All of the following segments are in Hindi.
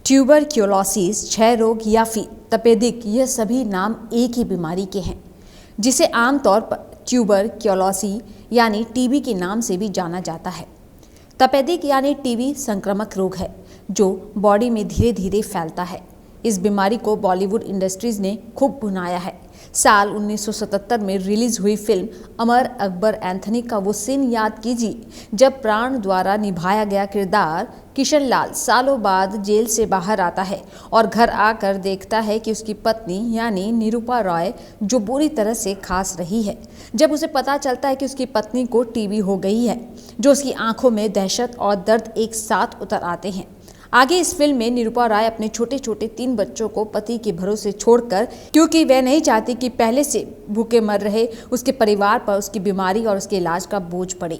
ट्यूबरक्लोसिस, क्षय रोग या फिर तपेदिक, यह सभी नाम एक ही बीमारी के हैं जिसे आमतौर पर ट्यूबरक्लोसिस यानी टीबी के नाम से भी जाना जाता है। तपेदिक यानी टीबी संक्रामक रोग है जो बॉडी में धीरे धीरे फैलता है। इस बीमारी को बॉलीवुड इंडस्ट्रीज ने खूब भुनाया है। साल 1977 में रिलीज हुई फिल्म अमर अकबर एंथनी का वो सीन याद कीजिए जब प्राण द्वारा निभाया गया किरदार किशन लाल सालों बाद जेल से बाहर आता है और घर आकर देखता है कि उसकी पत्नी यानी निरूपा रॉय जो बुरी तरह से खास रही है। जब उसे पता चलता है कि उसकी पत्नी को टीबी हो गई है, जो उसकी आंखों में दहशत और दर्द एक साथ उतर आते हैं। आगे इस फिल्म में निरूपा राय अपने छोटे छोटे 3 बच्चों को पति के भरोसे छोड़कर, क्योंकि वह नहीं चाहती कि पहले से भूखे मर रहे उसके परिवार पर उसकी बीमारी और उसके इलाज का बोझ पड़े।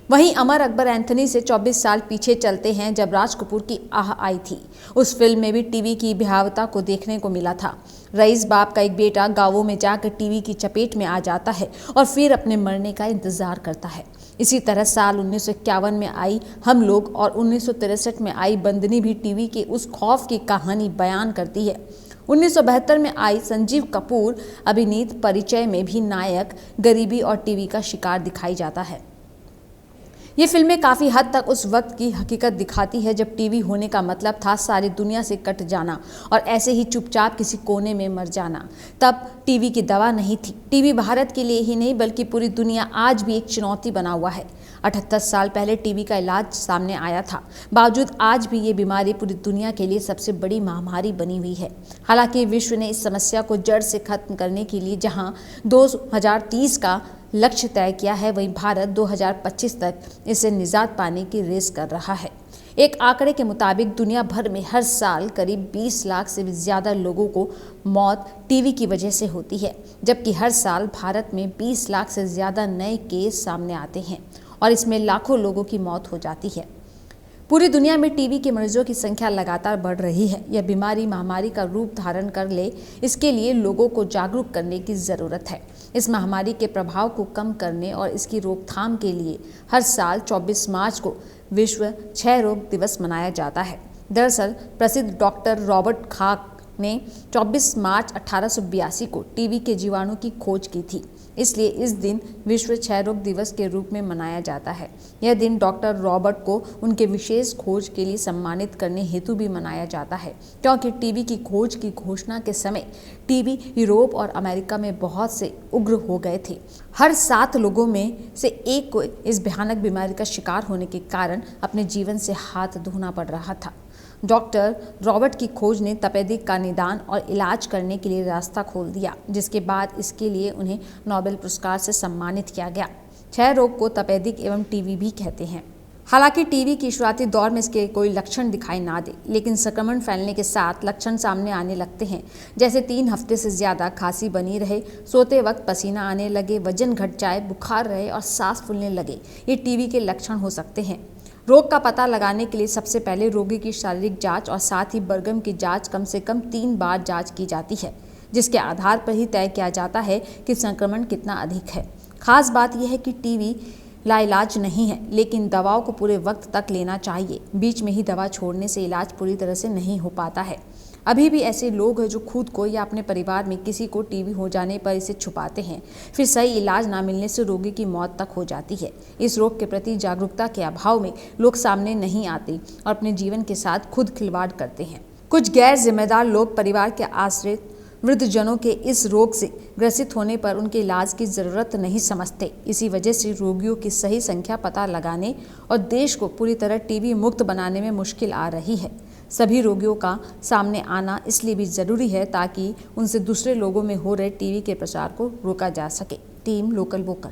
वहीं अमर अकबर एंथनी से 24 साल पीछे चलते हैं जब राज कपूर की आह आई थी। उस फिल्म में भी टीबी की भयावहता को देखने को मिला था। रईस बाप का एक बेटा गांवों में जाकर टीबी की चपेट में आ जाता है और फिर अपने मरने का इंतजार करता है। इसी तरह साल 1951 में आई हम लोग और 1963 में आई बंदनी भी टीबी के उस खौफ की कहानी बयान करती है। 1972 में आई संजीव कपूर अभिनीत परिचय में भी नायक गरीबी और टीबी का शिकार दिखाई जाता है। ये फिल्में काफ़ी हद तक उस वक्त की हकीकत दिखाती है जब टीबी होने का मतलब था सारी दुनिया से कट जाना और ऐसे ही चुपचाप किसी कोने में मर जाना। तब टीबी की दवा नहीं थी। टीबी भारत के लिए ही नहीं बल्कि पूरी दुनिया आज भी एक चुनौती बना हुआ है। 78 साल पहले टीबी का इलाज सामने आया था, बावजूद आज भी ये बीमारी पूरी दुनिया के लिए सबसे बड़ी महामारी बनी हुई है। हालांकि विश्व ने इस समस्या को जड़ से खत्म करने के लिए जहां 2030 का लक्ष्य तय किया है, वहीं भारत 2025 तक इससे निजात पाने की रेस कर रहा है। एक आंकड़े के मुताबिक दुनिया भर में हर साल करीब 20 लाख से भी ज़्यादा लोगों को मौत टीबी की वजह से होती है, जबकि हर साल भारत में 20 लाख से ज़्यादा नए केस सामने आते हैं और इसमें लाखों लोगों की मौत हो जाती है। पूरी दुनिया में टीबी के मरीजों की संख्या लगातार बढ़ रही है। यह बीमारी महामारी का रूप धारण कर ले, इसके लिए लोगों को जागरूक करने की ज़रूरत है। इस महामारी के प्रभाव को कम करने और इसकी रोकथाम के लिए हर साल 24 मार्च को विश्व क्षय रोग दिवस मनाया जाता है। दरअसल प्रसिद्ध डॉक्टर रॉबर्ट कॉख ने 24 मार्च 1882 को टीबी के जीवाणु की खोज की थी, इसलिए इस दिन विश्व क्षय रोग दिवस के रूप में मनाया जाता है। यह दिन डॉक्टर रॉबर्ट को उनके विशेष खोज के लिए सम्मानित करने हेतु भी मनाया जाता है, क्योंकि टीबी की खोज की घोषणा के समय टीबी यूरोप और अमेरिका में बहुत से उग्र हो गए थे। हर 7 लोगों में से एक को इस भयानक बीमारी का शिकार होने के कारण अपने जीवन से हाथ धोना पड़ रहा था। डॉक्टर रॉबर्ट की खोज ने तपेदिक का निदान और इलाज करने के लिए रास्ता खोल दिया, जिसके बाद इसके लिए उन्हें नोबेल पुरस्कार से सम्मानित किया गया। क्षय रोग को तपेदिक एवं टीबी भी कहते हैं। हालांकि टीबी की शुरुआती दौर में इसके कोई लक्षण दिखाई ना दे, लेकिन संक्रमण फैलने के साथ लक्षण सामने आने लगते हैं, जैसे 3 हफ्ते से ज़्यादा खांसी बनी रहे, सोते वक्त पसीना आने लगे, वजन घट जाए, बुखार रहे और सांस फूलने लगे। ये टीबी के लक्षण हो सकते हैं। रोग का पता लगाने के लिए सबसे पहले रोगी की शारीरिक जांच और साथ ही बलगम की जांच कम से कम 3 बार जांच की जाती है, जिसके आधार पर ही तय किया जाता है कि संक्रमण कितना अधिक है। खास बात यह है कि टीबी लाइलाज नहीं है, लेकिन दवाओं को पूरे वक्त तक लेना चाहिए। बीच में ही दवा छोड़ने से इलाज पूरी तरह से नहीं हो पाता है। अभी भी ऐसे लोग हैं जो खुद को या अपने परिवार में किसी को टीबी हो जाने पर इसे छुपाते हैं, फिर सही इलाज ना मिलने से रोगी की मौत तक हो जाती है। इस रोग के प्रति जागरूकता के अभाव में लोग सामने नहीं आते और अपने जीवन के साथ खुद खिलवाड़ करते हैं। कुछ गैर जिम्मेदार लोग परिवार के आश्रित वृद्धजनों के इस रोग से ग्रसित होने पर उनके इलाज की ज़रूरत नहीं समझते। इसी वजह से रोगियों की सही संख्या पता लगाने और देश को पूरी तरह टीबी मुक्त बनाने में मुश्किल आ रही है। सभी रोगियों का सामने आना इसलिए भी ज़रूरी है ताकि उनसे दूसरे लोगों में हो रहे टीबी के प्रसार को रोका जा सके। Team local vocal.